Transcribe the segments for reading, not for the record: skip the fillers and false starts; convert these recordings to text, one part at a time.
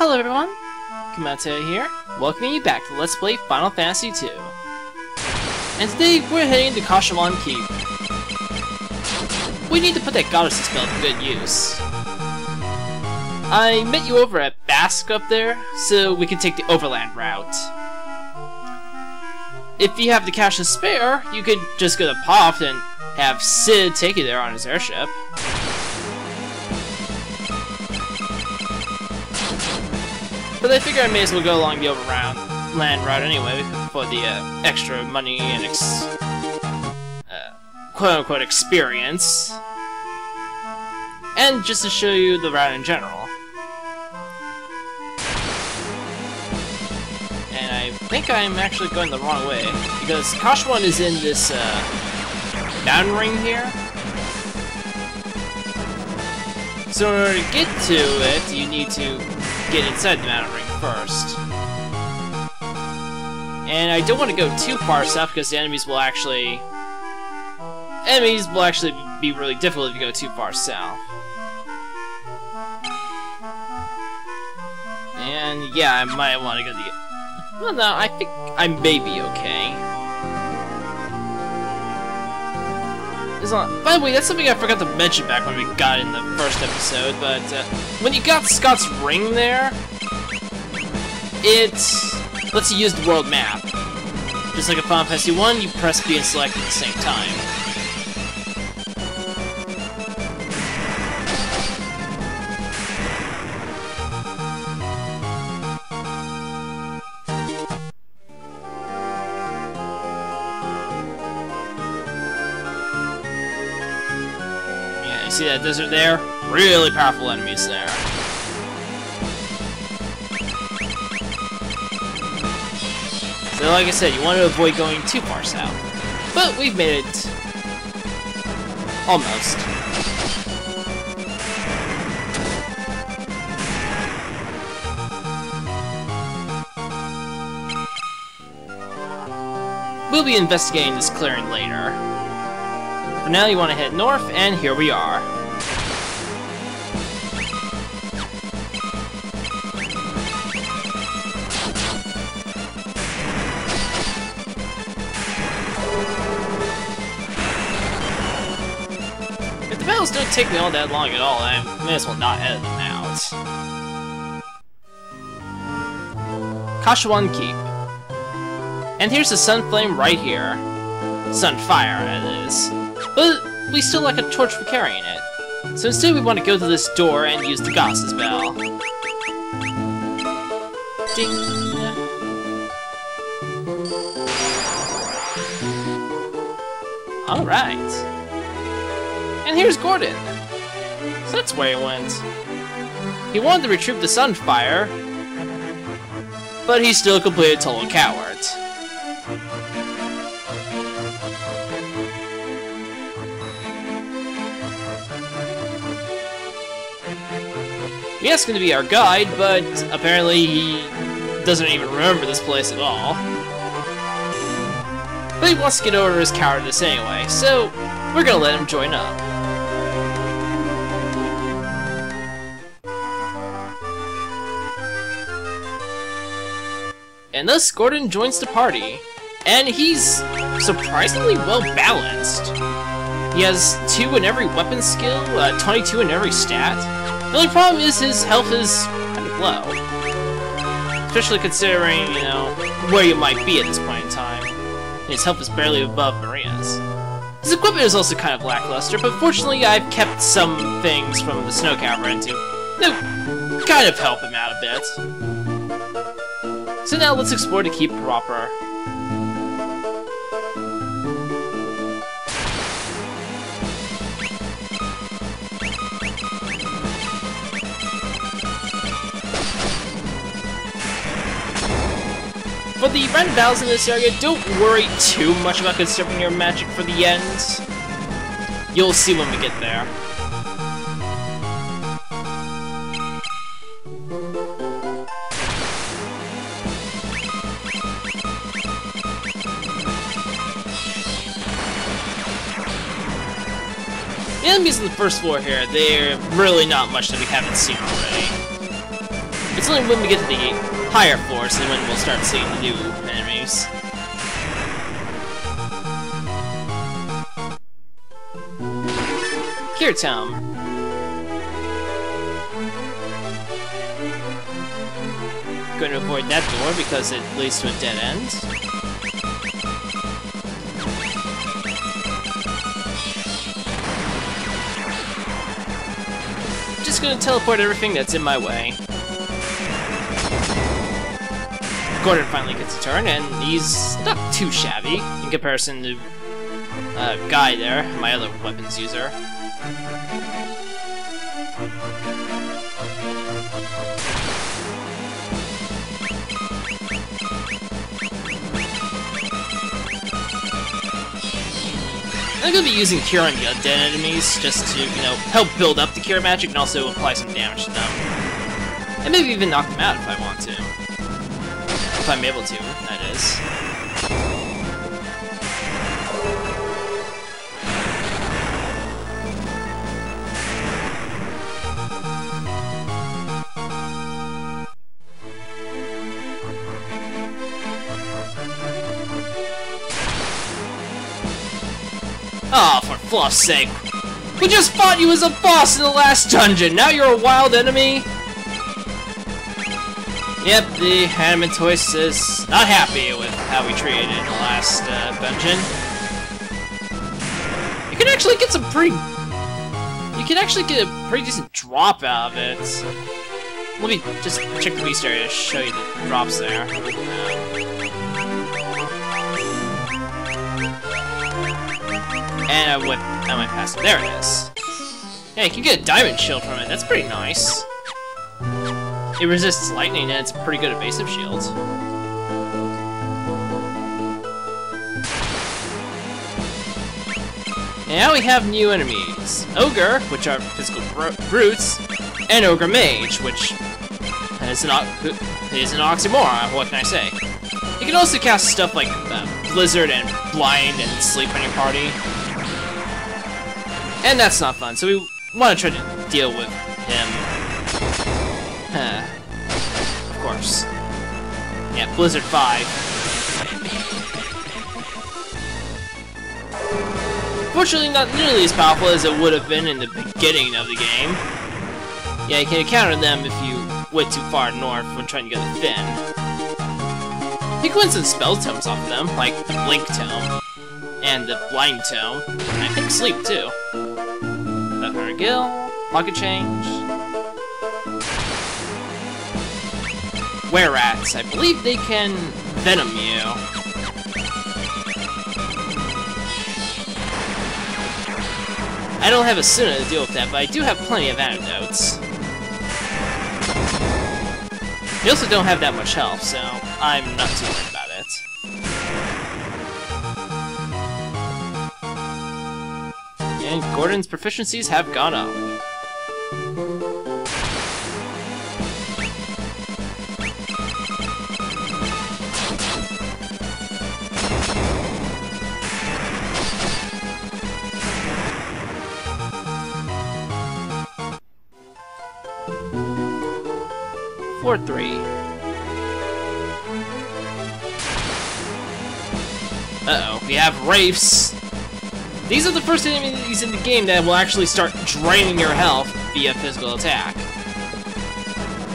Hello everyone, Komoto here, welcoming you back to Let's Play Final Fantasy II. And today we're heading to Kashuan Keep. We need to put that goddess spell to good use. I met you over at Basque up there, so we can take the overland route. If you have the cash to spare, you could just go to Poft and have Sid take you there on his airship. But I figure I may as well go along the overland route anyway, for the extra money and quote-unquote experience. And just to show you the route in general. And I think I'm actually going the wrong way, because Kashuan is in this mountain ring here. So in order to get to it, you need to get inside the mountain ring first. And I don't want to go too far south because the enemies will actually be really difficult if you go too far south. And yeah, I might want to go the... Well, no, I think I may be okay. By the way, that's something I forgot to mention back when we got in the first episode, but when you got Scott's ring there, it lets you use the world map. Just like in Final Fantasy 1, you press B and select at the same time. See that desert there? Really powerful enemies there. So like I said, you want to avoid going too far south. But we've made it... almost. We'll be investigating this clearing later. For now, you want to head north, and here we are. If the battles don't take me all that long at all, I may as well not edit them out. Kashuan Keep. And here's the sun flame right here. Sunfire, that is. But we still lack a torch for carrying it. So instead we want to go to this door and use the goddess's bell. Ding! Alright. And here's Gordon. So that's where he went. He wanted to retrieve the Sunfire, but he's still a complete total coward. He asked him to be our guide, but apparently he doesn't even remember this place at all. But he wants to get over his cowardice anyway, so we're gonna let him join up. And thus Gordon joins the party, and he's surprisingly well balanced. He has 2 in every weapon skill, 22 in every stat. The only problem is his health is kind of low. Especially considering, you know, where you might be at this point in time. His health is barely above Maria's. His equipment is also kind of lackluster, but fortunately I've kept some things from the Snow Cavern to, you know, kind of help him out a bit. So now let's explore the keep proper. For the random battles in this area, don't worry too much about conserving your magic for the end. You'll see when we get there. enemies on the first floor here, they're really not much that we haven't seen already. It's It's only when we get to the higher floors and when we'll start seeing the new enemies. Here, Tom. Going to avoid that door because it leads to a dead end. Just gonna teleport everything that's in my way. Gordon finally gets a turn, and he's not too shabby in comparison to Guy there, my other weapons user. I'm gonna be using Cure on the undead enemies just to, you know, help build up the Cure magic and also apply some damage to them. And maybe even knock them out if I want to. If I'm able to, that is. Oh, for fluff's sake. We just fought you as a boss in the last dungeon! Now you're a wild enemy? Yep, the Animatoist is not happy with how we treated it in the last dungeon. You can actually get some pretty... You can actually get a pretty decent drop out of it. Let me just check the beast area to show you the drops there. And I went past it. There it is. Yeah, you can get a diamond shield from it. That's pretty nice. It resists lightning and it's pretty good evasive shield. Now we have new enemies. Ogre, which are physical brutes, and Ogre Mage, which is an oxymoron, what can I say? You can also cast stuff like Blizzard and Blind and Sleep on your party. And that's not fun, so we want to try to deal with him. Of course. Yeah, Blizzard 5. Fortunately, not nearly as powerful as it would have been in the beginning of the game. Yeah, you can encounter them if you went too far north when trying to get the Thin. You can win some spell tomes off of them, like the Blink Tome, and the Blind Tome, and I think Sleep too. Gil, pocket change. Were-rats, I believe they can venom you. I don't have a Suna to deal with that, but I do have plenty of antidotes. They also don't have that much health, so I'm not too worried about it. And Gordon's proficiencies have gone up. Floor 3. Uh-oh, we have Wraiths. These are the first enemies in the game that will actually start draining your health via physical attack.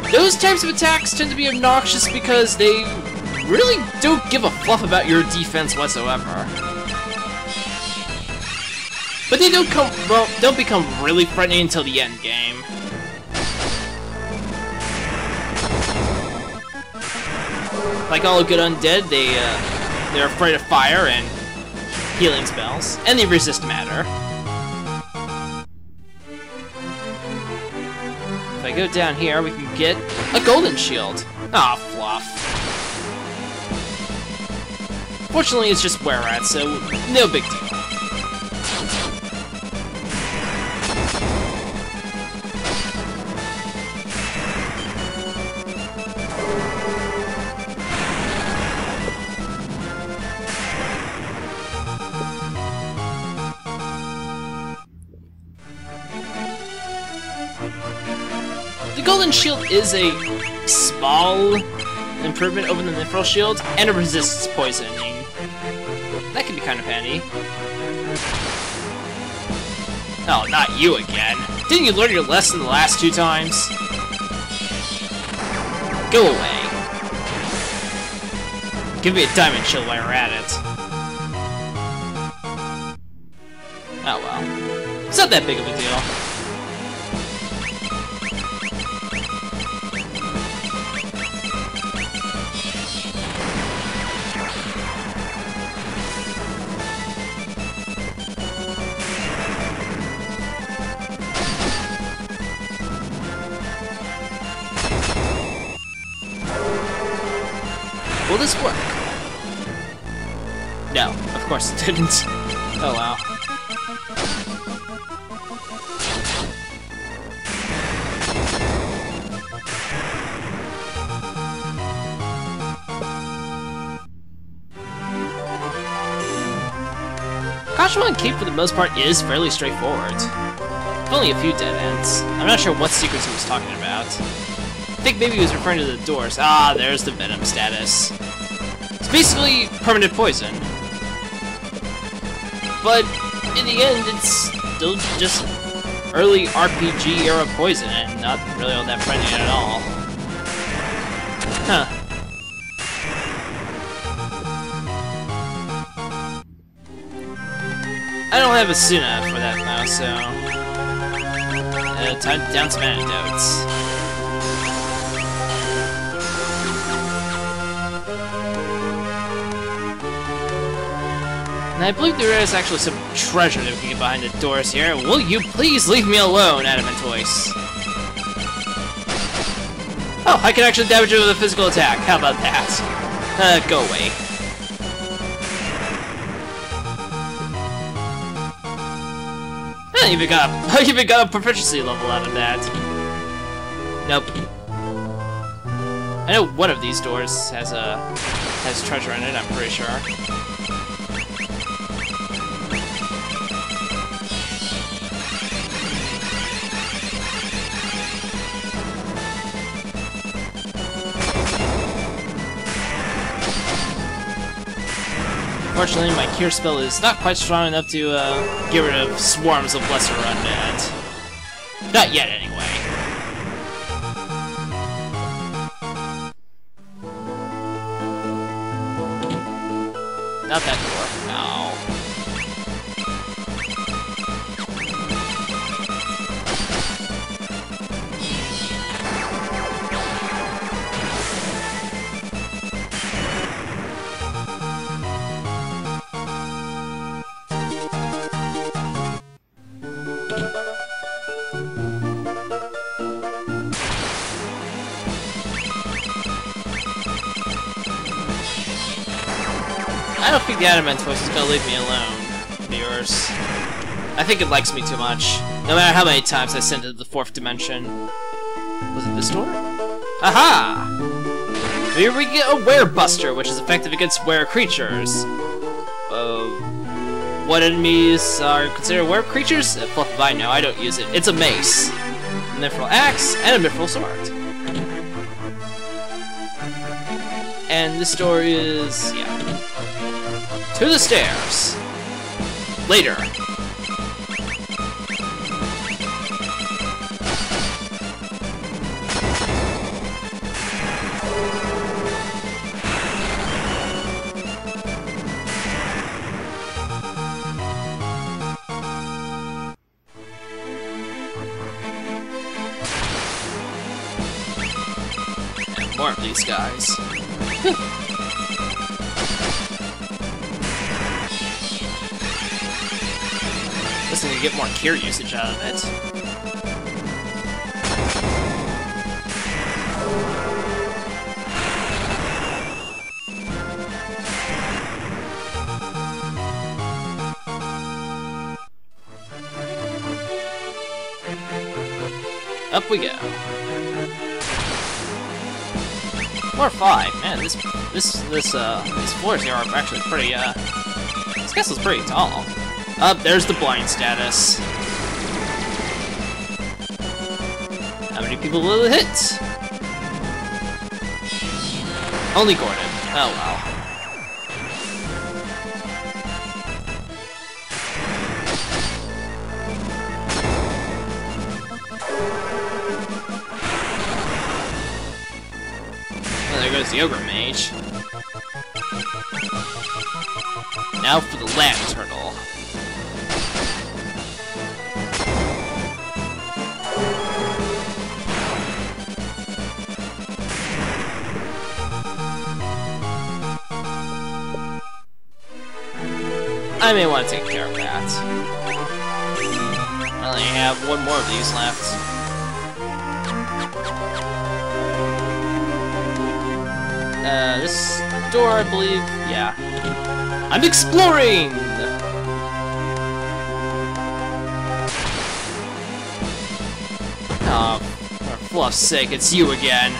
Those types of attacks tend to be obnoxious because they really don't give a fluff about your defense whatsoever. But they don't become really threatening until the end game. Like all good undead, they're afraid of fire and healing spells, and they resist matter. If I go down here, we can get a golden shield. Aw, fluff. Fortunately, it's just were-rats, so no big deal. The Golden Shield is a small improvement over the Mithril Shield, and it resists poisoning. That could be kind of handy. Oh, not you again. Didn't you learn your lesson the last 2 times? Go away. Give me a Diamond Shield while you're at it. Oh well. It's not that big of a deal. Will this work? No, of course it didn't. Oh wow. Kashuan Keep, for the most part, is fairly straightforward. With only a few dead ends. I'm not sure what secrets he was talking about. I think maybe he was referring to the doors. Ah, there's the venom status. It's basically permanent poison. But in the end, it's still just early RPG era poison and not really all that friendly at all. Huh. I don't have a Suna for that now, so... time down some antidotes. And I believe there is actually some treasure that we can get behind the doors here. Will you please leave me alone, Adamantoise? Oh, I can actually damage it with a physical attack. How about that? Go away. I even got a proficiency level out of that. Nope. I know one of these doors has treasure in it, I'm pretty sure. Unfortunately, my cure spell is not quite strong enough to get rid of swarms of lesser undead. Not yet, anyway. Not that door. No. I don't think the Adamantoise is gonna leave me alone, viewers. I think it likes me too much. No matter how many times I send it to the 4th dimension. Was it this door? Aha! Here we get a Werebuster, which is effective against were creatures. What enemies are considered were creatures? Fluff if I know, I don't use it. It's a mace, a mithril axe, and a mithril sword. And this door is... yeah. To the stairs. Later. And more of these guys. Listen, to get more cure usage out of it. Up we go. Floor 5. Man, these floors here are actually pretty, this castle's pretty tall. There's the blind status. How many people will it hit? Only Gordon. Oh well. Well, there goes the Ogre Mage. Now for the Land Turtle. I may want to take care of that. I only have one more of these left. This door, I believe, yeah. I'm exploring! Oh, for fluff's sake, it's you again.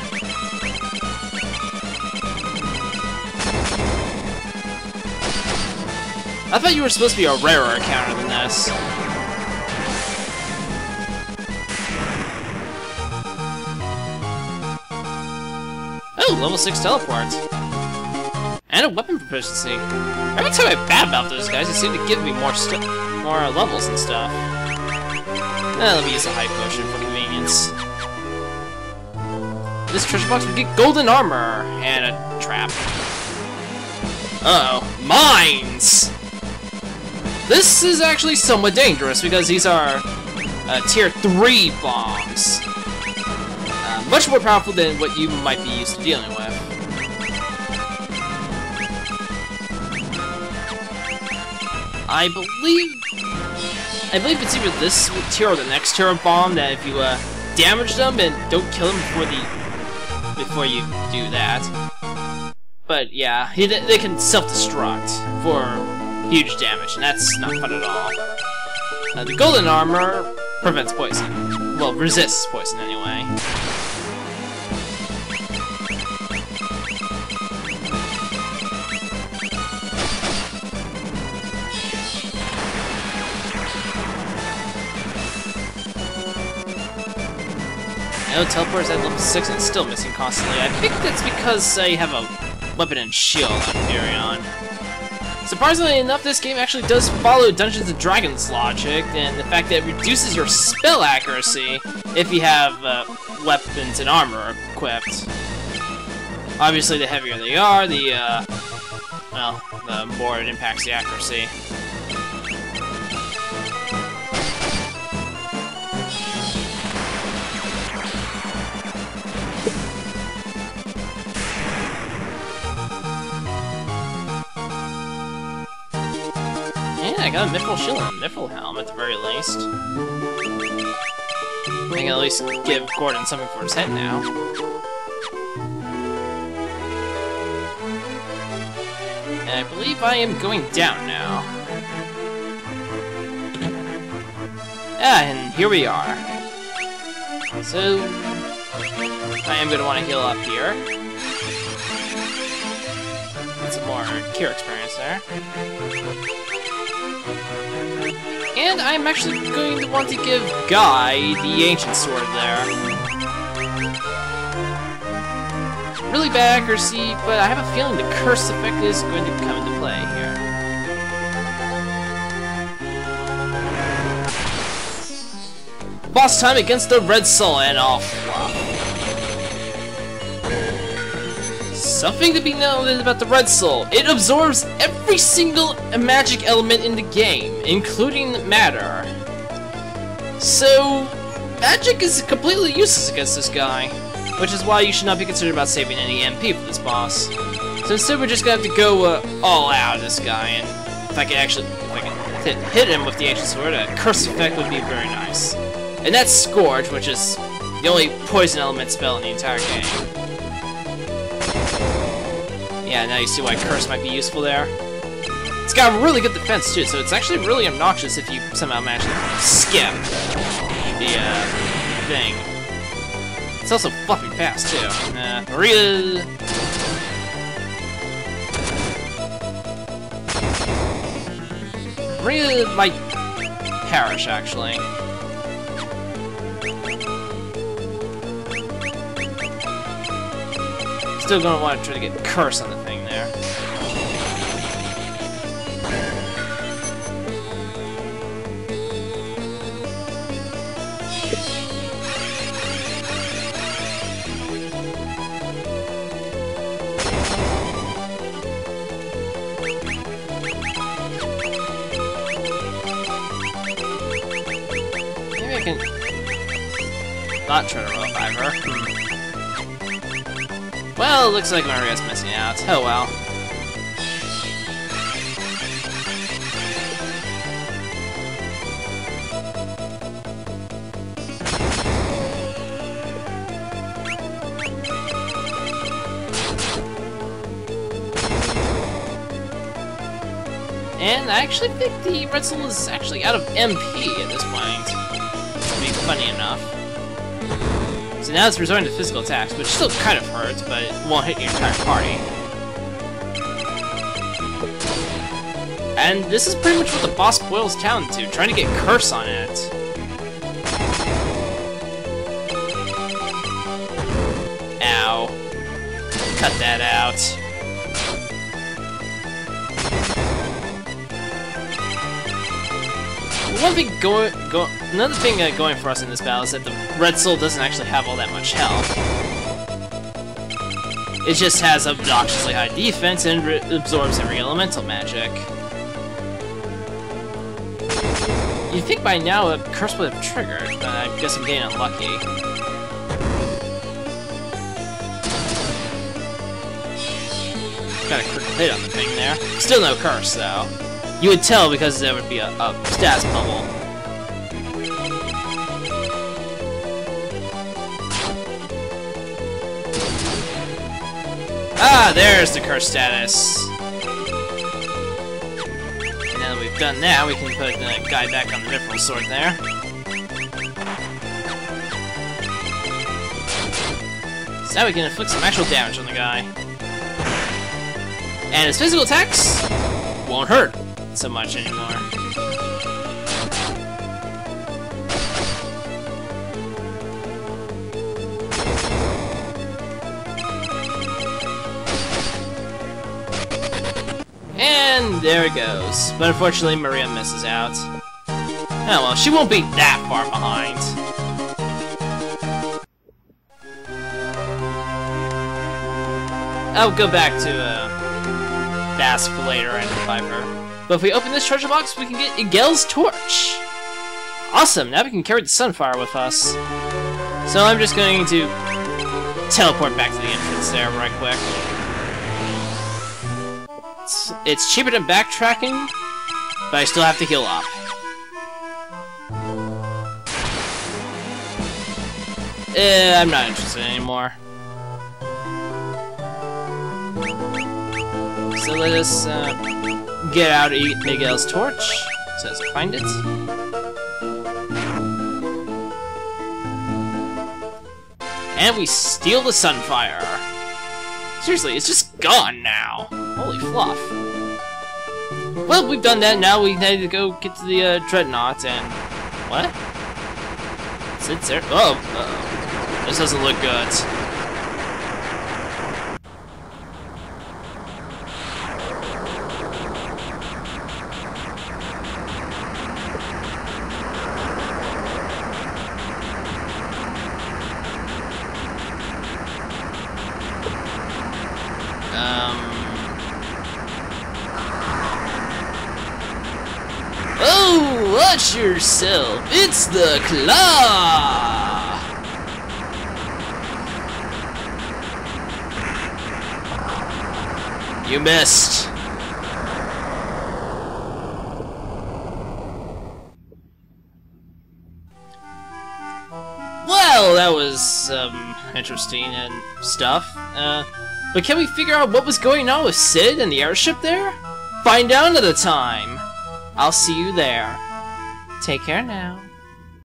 I thought you were supposed to be a rarer encounter than this. Oh, level 6 teleport. And a weapon proficiency. Every time I bad-mouth those guys, they seem to give me more levels and stuff. Let me use a high potion for convenience. This treasure box would get golden armor and a trap. Uh-oh. Mines! This is actually somewhat dangerous because these are tier 3 bombs. Much more powerful than what you might be used to dealing with. I believe it's either this tier or the next tier of bomb that if you damage them and don't kill them before you do that. But yeah, they can self-destruct for huge damage, and that's not fun at all. The golden armor prevents poison. Well, resists poison anyway. No, teleport is at level 6 and still missing constantly. I think that's because I have a weapon and shield on Firion. Surprisingly enough, this game actually does follow Dungeons & Dragons logic, and the fact that it reduces your spell accuracy if you have weapons and armor equipped. Obviously, the heavier they are, the more it impacts the accuracy. I got a Mithril shield and a Mithril helm at the very least. I can at least give Gordon something for his head now. And I believe I am going down now. Yeah, and here we are. So, I am going to want to heal up here. Get some more cure experience there. And I'm actually going to want to give Guy the Ancient Sword there. Really bad accuracy, but I have a feeling the curse effect is going to come into play here. Boss time against the Red Soul and all fluff. Something to be noted about the Red Soul, it absorbs every single magic element in the game, including matter. So, magic is completely useless against this guy, which is why you should not be concerned about saving any MP for this boss. So instead we're just gonna have to go all out of this guy, and if I can hit him with the Ancient Sword, a curse effect would be very nice. And that's Scourge, which is the only poison element spell in the entire game. Yeah, now you see why Curse might be useful there. It's got a really good defense too, so it's actually really obnoxious if you somehow manage to skip the thing. It's also fluffing fast too. Maria. Maria might perish actually. still gonna want to try to get curse on the thing there. Maybe I can not try to revive her. Well, it looks like Maria's missing out. Oh well. And I actually think the Retzel is actually out of MP at this point. To be funny enough. So now it's resorting to physical attacks, which still kind of hurts, but it won't hit your entire party. And this is pretty much what the boss boils down to, trying to get curse on it. Ow. Cut that out. Another thing going for us in this battle is that the Retzel doesn't actually have all that much health. It just has obnoxiously high defense and absorbs every elemental magic. You'd think by now a curse would have triggered, but I guess I'm getting unlucky. Got a critical hit on the thing there. Still no curse though. You would tell because there would be a status bubble. Ah, there's the curse status. And now that we've done that, we can put the guy back on the Mithril Sword there. So now we can inflict some actual damage on the guy. And his physical attacks won't hurt so much anymore. And there it goes. But unfortunately, Maria misses out. Oh well, she won't be that far behind. I'll go back to Bask later and revive her. But if we open this treasure box, we can get Igel's torch! Awesome, now we can carry the Sunfire with us. So I'm just going to teleport back to the entrance there right quick. It's cheaper than backtracking, but I still have to heal up. I'm not interested anymore. So let us get out Miguel's torch, so as I find it. And we steal the Sunfire. Seriously, it's just gone now. Holy fluff. Well, we've done that, now we need to go get to the Dreadnought and... What? Sits there? Oh, uh-oh. This doesn't look good. Oh, watch yourself! It's the claw! You missed. Well, that was interesting and stuff. But can we figure out what was going on with Sid and the airship there? Find out another time. I'll see you there. Take care now.